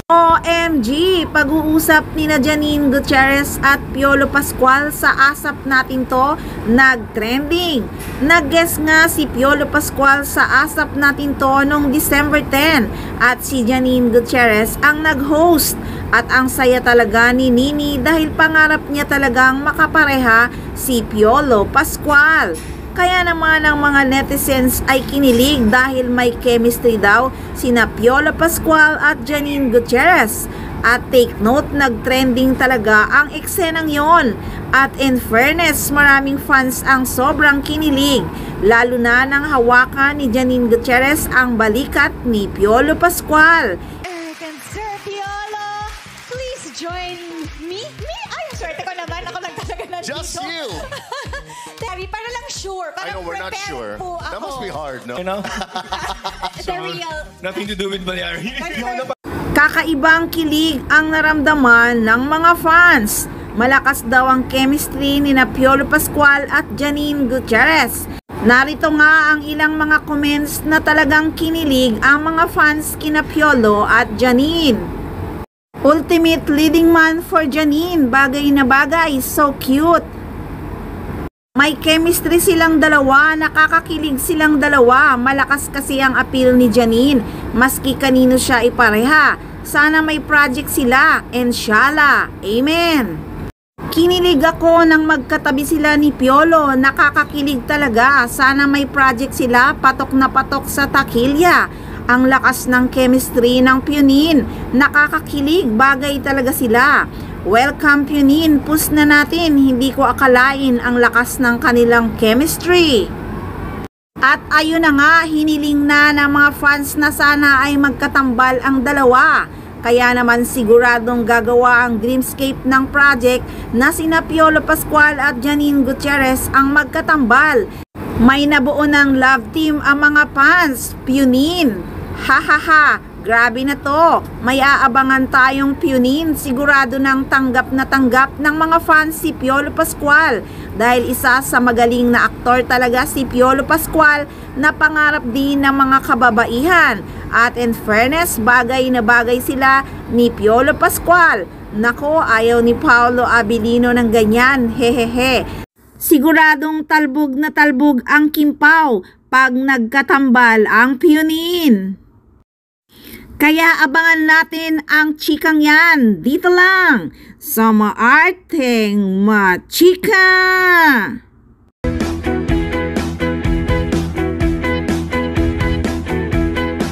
OMG! Pag-uusap ni na Janine Gutierrez at Piolo Pascual sa ASAP natin to, nag-trending. Nag-guest nga si Piolo Pascual sa ASAP natin to noong December 10 at si Janine Gutierrez ang nag-host. At ang saya talaga ni Nini dahil pangarap niya talagang makapareha si Piolo Pascual. Kaya naman ang mga netizens ay kinilig dahil may chemistry daw sina Piolo Pascual at Janine Gutierrez. At take note, nag-trending talaga ang eksenang yon. At in fairness, maraming fans ang sobrang kinilig. Lalo na nang hawakan ni Janine Gutierrez ang balikat ni Piolo Pascual. Sir Piolo, please join me? Ay, swerte ko naman. Ako lang talaga nandito. Just you! Terry, para lang sure. I know, we're not sure. That must be hard, no? You know? The real. Nothing to do with Balyari. Kakaibang kilig ang naramdaman ng mga fans. Malakas daw ang chemistry ni na Piolo Pascual at Janine Gutierrez. Narito nga ang ilang mga comments na talagang kinilig ang mga fans kina Piolo at Janine. Ultimate leading man for Janine, bagay na bagay, so cute. May chemistry silang dalawa, nakakakilig silang dalawa, malakas kasi ang appeal ni Janine, maski kanino siya ipareha. Sana may project sila, inshallah, amen. Kinilig ako nang magkatabi sila ni Piolo, nakakakilig talaga, sana may project sila, patok na patok sa takilya. Ang lakas ng chemistry ng Punin, nakakakilig, bagay talaga sila. Welcome Punin, push na natin, hindi ko akalain ang lakas ng kanilang chemistry. At ayun na nga, hiniling na ng mga fans na sana ay magkatambal ang dalawa. Kaya naman siguradong gagawa ang dreamscape ng project na sina Piolo Pascual at Janine Gutierrez ang magkatambal. May nabuo ng love team ang mga fans, Punin. Hahaha, grabe na to. May aabangan tayong Punin. Sigurado nang tanggap ng mga fans si Piolo Pascual. Dahil isa sa magaling na aktor talaga si Piolo Pascual na pangarap din ng mga kababaihan. At in fairness, bagay na bagay sila ni Piolo Pascual. Nako, ayaw ni Paolo Abilino ng ganyan. Hehehe. Siguradong talbog na talbog ang Kimpaw pag nagkatambal ang Punin. Kaya abangan natin ang chikang yan dito lang sa Maarteng Machika.